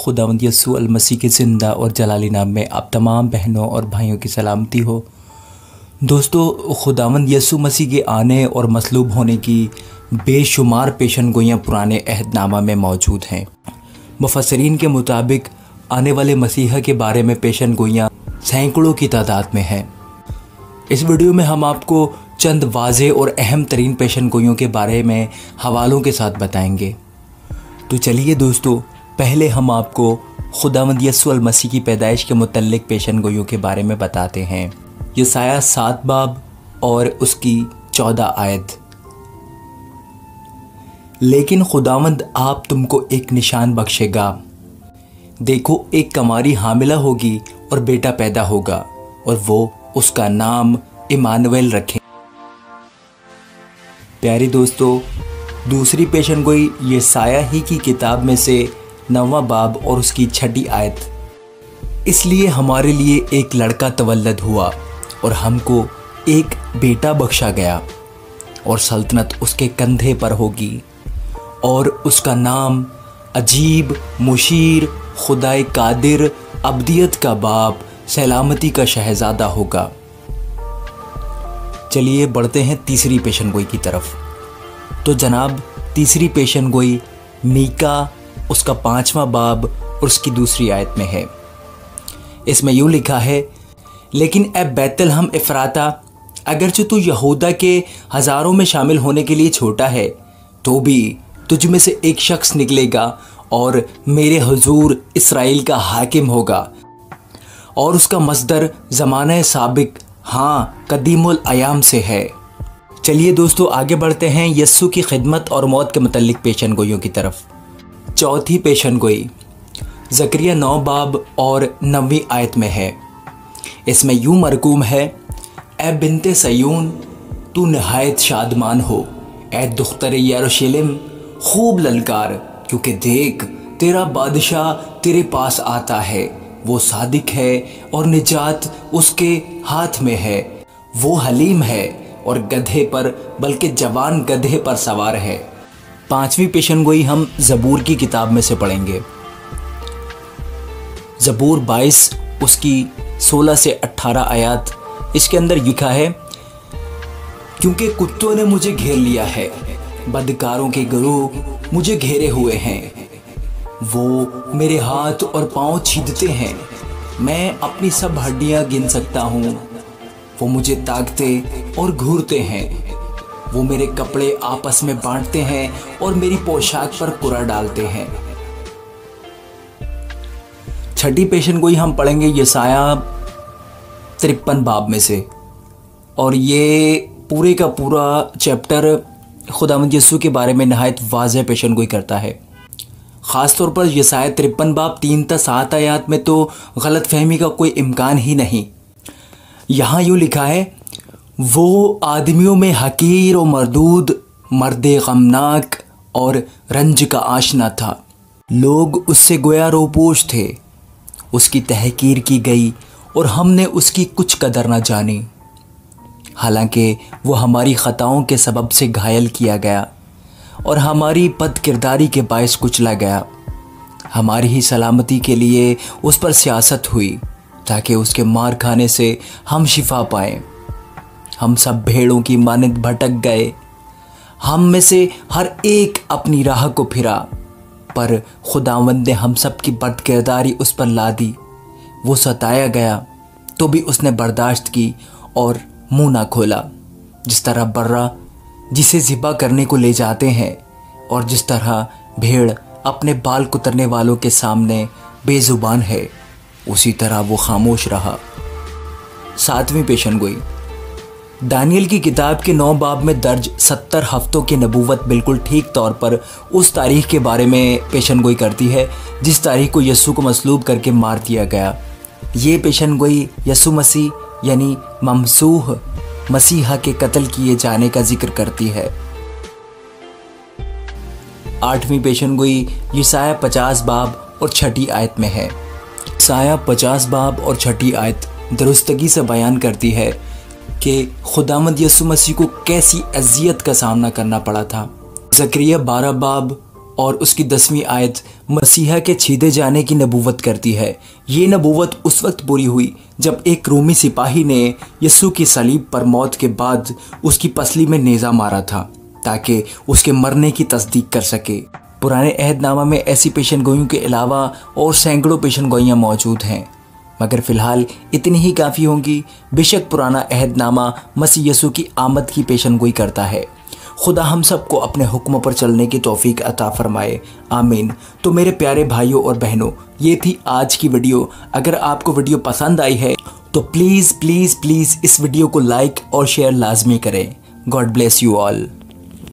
खुदावंद यस्सु अल मसीह के ज़िंदा और जलाली नाम में आप तमाम बहनों और भाइयों की सलामती हो। दोस्तों, खुदावंद यस्सु मसीह के आने और मसलूब होने की बेशुमार पेशन गोइयाँ पुराने अहदनामा में मौजूद हैं। मुफस्सिरीन के मुताबिक आने वाले मसीहा के बारे में पेशन गोइयाँ सैकड़ों की तादाद में हैं। इस वीडियो में हम आपको चंद वाज़े और अहम तरीन पेशन गोइयों के बारे में हवालों के साथ बताएंगे। तो चलिए दोस्तों, पहले हम आपको खुदावंद यस्सु अल मसीह की पैदाइश के मुतल्लिक पेशन गोइयों के बारे में बताते हैं। यसाया 7 बाब और उसकी 14 आयत। लेकिन खुदावंद आप तुमको एक निशान बख्शेगा। देखो, एक कमारी हामिला होगी और बेटा पैदा होगा और वो उसका नाम इमानुएल रखें। प्यारे दोस्तों, दूसरी पेशन गोई यसाया ही की किताब में से 9वां बाब और उसकी 6ठी आयत। इसलिए हमारे लिए एक लड़का तवल्लद हुआ और हमको एक बेटा बख्शा गया और सल्तनत उसके कंधे पर होगी और उसका नाम अजीब, मुशीर, खुदाए कादिर, अब्दियत का बाप, सलामती का शहजादा होगा। चलिए बढ़ते हैं तीसरी पेशन गोई की तरफ। तो जनाब, तीसरी पेशन गोई मीका उसका 5वां बाब और उसकी दूसरी आयत में है। इसमें यूँ लिखा है, लेकिन ए बैतलहम इफ़राता, अगरचे तू यहूदा के हज़ारों में शामिल होने के लिए छोटा है, तो भी तुझ में से एक शख्स निकलेगा और मेरे हुजूर इसराइल का हाकिम होगा और उसका मस्दर ज़माना साबिक, हाँ, कदीमुल अयाम से है। चलिए दोस्तों, आगे बढ़ते हैं यस्सु की खिदमत और मौत के मुतल्लिक पेशन गोइयों की तरफ। चौथी पेशन गोई ज़करिया 9 बाब और 9वीं आयत में है। इसमें यूँ मरकूम है, ए बिन्ते सयून, तू नहायत शादमान हो। ए दुख्तर यरूशलेम, खूब ललकार, क्योंकि देख, तेरा बादशाह तेरे पास आता है। वो सादिक है और निजात उसके हाथ में है। वो हलीम है और गधे पर, बल्कि जवान गधे पर सवार है। 5वीं पेशन गोई हम ज़बूर की किताब में से पढ़ेंगे। ज़बूर 22 उसकी 16 से 18 आयत। इसके अंदर लिखा है, क्योंकि कुत्तों ने मुझे घेर लिया है, बदकारों के गिरोह मुझे घेरे हुए हैं। वो मेरे हाथ और पाँव छीदते हैं, मैं अपनी सब हड्डियां गिन सकता हूँ। वो मुझे ताकते और घूरते हैं। वो मेरे कपड़े आपस में बांटते हैं और मेरी पोशाक पर कुरा डालते हैं। 6ठी पेशन गोई हम पढ़ेंगे यसाया 53 बाब में से, और ये पूरे का पूरा चैप्टर खुदावंद यस्सु के बारे में नहायत वाज़ेह पेशन गोई करता है। ख़ास तौर पर यसाया 53 बाब 3 से 7 आयत में तो गलत फहमी का कोई इम्कान ही नहीं। यहाँ यूँ लिखा है, वो आदमियों में हकीर और मरदूद, मर्दे गमनाक और रंज का आशना था। लोग उससे गोया रोपोश थे। उसकी तहकीर की गई और हमने उसकी कुछ कदर न जानी। हालांकि वो हमारी ख़ताओं के सबब से घायल किया गया और हमारी बद किरदारी के बायस कुचला गया। हमारी ही सलामती के लिए उस पर सियासत हुई, ताकि उसके मार खाने से हम शिफा पाएँ। हम सब भेड़ों की मानद भटक गए। हम में से हर एक अपनी राह को फिरा, पर खुदावंद ने हम सब की बद किरदारी उस पर ला दी। वो सताया गया तो भी उसने बर्दाश्त की और मुंह ना खोला। जिस तरह बर्रा जिसे ज़िबा करने को ले जाते हैं और जिस तरह भेड़ अपने बाल कुतरने वालों के सामने बेजुबान है, उसी तरह वो खामोश रहा। 7वीं पेशन गोई दानियल की किताब के 9 बाब में दर्ज 70 हफ्तों की नबूवत बिल्कुल ठीक तौर पर उस तारीख के बारे में पेशन गोई करती है जिस तारीख को यस्सु को मसलूब करके मार दिया गया। ये पेशन गोई यस्सु मसीह यानी ममसूह मसीहा के कत्ल किए जाने का जिक्र करती है। 8वीं पेशन गोई यसाया 50 बाब और 6ठी आयत में है। यसाया 50 बाब और 6ठी आयत दुरुस्तगी से बयान करती है कि खुदावंद यस्सु मसीह को कैसी अजियत का सामना करना पड़ा था। ज़करिया 12 बाब और उसकी 10वीं आयत मसीहा के छीदे जाने की नबूवत करती है। ये नबूवत उस वक्त पूरी हुई जब एक रोमी सिपाही ने यीशु की सलीब पर मौत के बाद उसकी पसली में नेज़ा मारा था ताकि उसके मरने की तस्दीक कर सके। पुराने अहदनामा में ऐसी पेशन गोइयों के अलावा और सैकड़ों पेशन गोइयाँ मौजूद हैं, मगर फ़िलहाल इतनी ही काफ़ी होंगी। बेशक पुराना अहदनामा मसीह यीशु की आमद की पेशन गोई करता है। खुदा हम सबको अपने हुक्मों पर चलने की तौफीक अता फरमाए, आमीन। तो मेरे प्यारे भाइयों और बहनों, ये थी आज की वीडियो। अगर आपको वीडियो पसंद आई है तो प्लीज़ प्लीज़ प्लीज़ इस वीडियो को लाइक और शेयर लाजमी करें। God bless you all.